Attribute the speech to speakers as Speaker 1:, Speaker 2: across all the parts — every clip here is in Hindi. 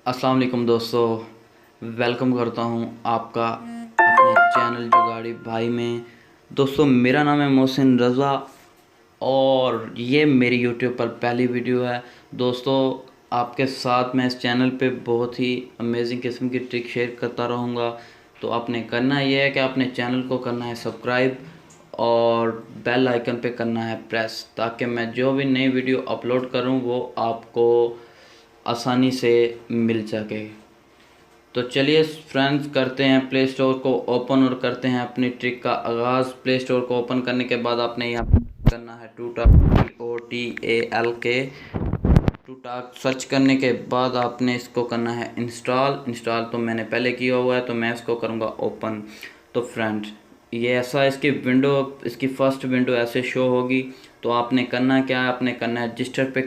Speaker 1: अस्सलाम वालेकुम दोस्तों, वेलकम करता हूं आपका अपने चैनल जुगाड़ी भाई में। दोस्तों मेरा नाम है मोहसिन रज़ा और ये मेरी यूट्यूब पर पहली वीडियो है। दोस्तों आपके साथ मैं इस चैनल पे बहुत ही अमेजिंग किस्म की ट्रिक शेयर करता रहूँगा। तो आपने करना ये है कि अपने चैनल को करना है सब्सक्राइब और बेल आइकन पे करना है प्रेस, ताकि मैं जो भी नई वीडियो अपलोड करूं वो आपको आसानी से मिल सके। तो चलिए फ्रेंड्स, करते हैं प्ले स्टोर को ओपन और करते हैं अपनी ट्रिक का आगाज़। प्ले स्टोर को ओपन करने के बाद आपने यहाँ करना है TUTALK। टूटाक सर्च करने के बाद आपने इसको करना है इंस्टॉल तो मैंने पहले किया हुआ है, तो मैं इसको करूँगा ओपन। तो फ्रेंड्स ये ऐसा इसकी फर्स्ट विंडो ऐसे शो होगी। तो आपने करना क्या है, आपने करना है रजिस्टर पे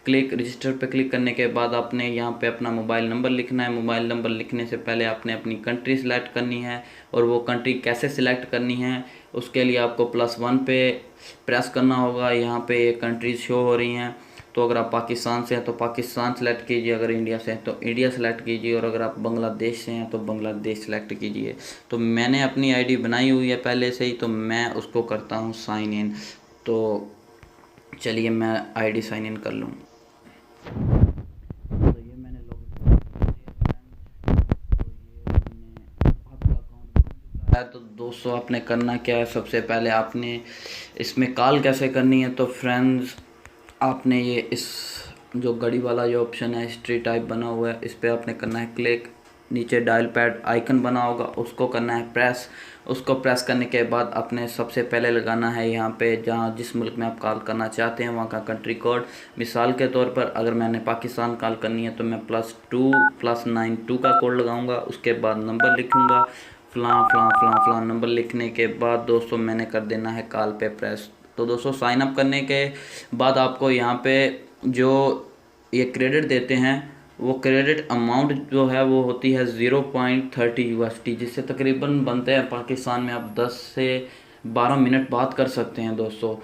Speaker 1: क्लिक करने के बाद आपने यहाँ पे अपना मोबाइल नंबर लिखना है। मोबाइल नंबर लिखने से पहले आपने अपनी कंट्री सिलेक्ट करनी है, और वो कंट्री कैसे सिलेक्ट करनी है उसके लिए आपको +1 पे प्रेस करना होगा। यहाँ पे ये कंट्रीज शो हो रही हैं। तो अगर आप पाकिस्तान से हैं तो पाकिस्तान सेलेक्ट कीजिए, अगर इंडिया से हैं तो इंडिया सेलेक्ट कीजिए, और अगर आप बांग्लादेश से हैं तो बांग्लादेश सेलेक्ट कीजिए। तो मैंने अपनी आईडी बनाई हुई है पहले से ही, तो मैं उसको करता हूँ साइन इन। तो चलिए मैं आईडी साइन इन कर लूँ। तो ये मैंने तो दोस्तों आपने करना क्या है, सबसे पहले आपने इसमें कॉल कैसे करनी है। तो फ्रेंड्स आपने ये इस जो घड़ी वाला जो ऑप्शन है हिस्ट्री टाइप बना हुआ है, इस पर आपने करना है क्लिक। नीचे डायल पैड आइकन बना होगा, उसको करना है प्रेस। उसको प्रेस करने के बाद आपने सबसे पहले लगाना है यहाँ पे जहाँ जिस मुल्क में आप कॉल करना चाहते हैं वहाँ का कंट्री कोड। मिसाल के तौर पर अगर मैंने पाकिस्तान कॉल करनी है तो मैं +2+92 का कोड लगाऊंगा। उसके बाद नंबर लिखूंगा, फ़लाँ नंबर लिखने के बाद दोस्तों मैंने कर देना है कॉल पे प्रेस। तो दोस्तों साइन अप करने के बाद आपको यहाँ पे जो ये क्रेडिट देते हैं, वो क्रेडिट अमाउंट जो है वो होती है 0.30 USD, जिससे तकरीबन बनते हैं पाकिस्तान में आप 10 से 12 मिनट बात कर सकते हैं दोस्तों।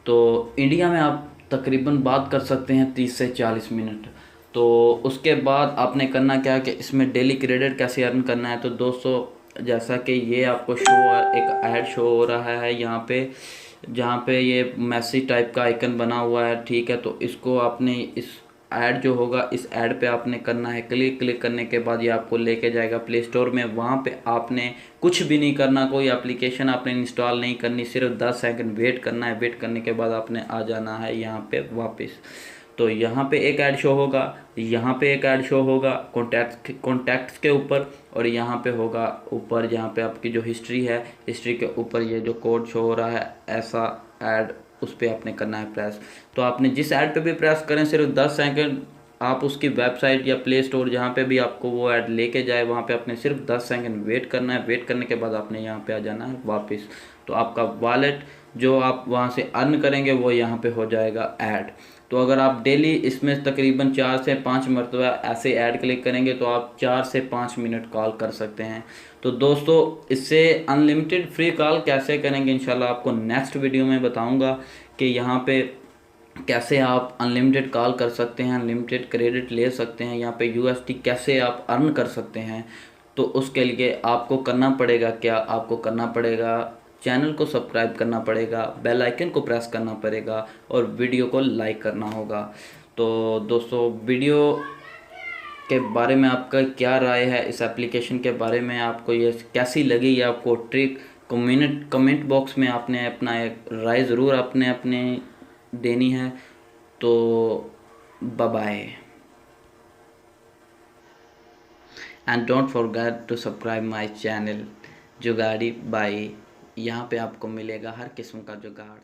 Speaker 1: तो इंडिया में आप तकरीबन बात कर सकते हैं 30 से 40 मिनट। तो उसके बाद आपने करना क्या है कि इसमें डेली क्रेडिट कैसे अर्न करना है। तो दोस्तों जैसा कि ये आपको एक ऐड शो हो रहा है यहाँ पे, जहाँ पे ये मैसेज टाइप का आइकन बना हुआ है, ठीक है। तो इसको आपने इस ऐड जो होगा इस ऐड पे आपने करना है क्लिक करने के बाद ये आपको लेके जाएगा प्ले स्टोर में। वहाँ पे आपने कुछ भी नहीं करना, कोई एप्लीकेशन आपने इंस्टॉल नहीं करनी, सिर्फ 10 सेकंड वेट करना है। वेट करने के बाद आपने आ जाना है यहाँ पे वापस। तो यहाँ पे एक ऐड शो होगा, यहाँ पे एक ऐड शो होगा कॉन्टैक्ट्स के ऊपर, और यहाँ पे होगा ऊपर जहाँ पे आपकी जो हिस्ट्री है, हिस्ट्री के ऊपर ये जो कोड शो हो रहा है ऐसा ऐड, उस पर आपने करना है प्रेस। तो आपने जिस ऐड पे भी प्रेस करें सिर्फ 10 सेकंड आप उसकी वेबसाइट या प्ले स्टोर जहाँ पे भी आपको वो ऐड लेके जाए वहाँ पे आपने सिर्फ 10 सेकंड वेट करना है। वेट करने के बाद आपने यहाँ पे आ जाना है वापस। तो आपका वॉलेट जो आप वहाँ से अर्न करेंगे वो यहाँ पे हो जाएगा ऐड। तो अगर आप डेली इसमें तकरीबन 4 से 5 मरतबा ऐसे ऐड क्लिक करेंगे तो आप 4 से 5 मिनट कॉल कर सकते हैं। तो दोस्तों इससे अनलिमिटेड फ्री कॉल कैसे करेंगे इंशाल्लाह आपको नेक्स्ट वीडियो में बताऊंगा कि यहाँ पे कैसे आप अनलिमिटेड कॉल कर सकते हैं, अनलिमिटेड क्रेडिट ले सकते हैं, यहाँ पे USD कैसे आप अर्न कर सकते हैं। तो उसके लिए आपको करना पड़ेगा क्या, आपको करना पड़ेगा चैनल को सब्सक्राइब करना पड़ेगा, बेल आइकन को प्रेस करना पड़ेगा, और वीडियो को लाइक करना होगा। तो दोस्तों वीडियो के बारे में आपका क्या राय है, इस एप्लीकेशन के बारे में आपको ये कैसी लगी, या आपको ट्रिक कमेंट बॉक्स में आपने अपना एक राय ज़रूर अपने देनी है। तो bye bye, and don't forget to subscribe my channel Jugadi Bai. यहाँ पे आपको मिलेगा हर किस्म का जुगाड़।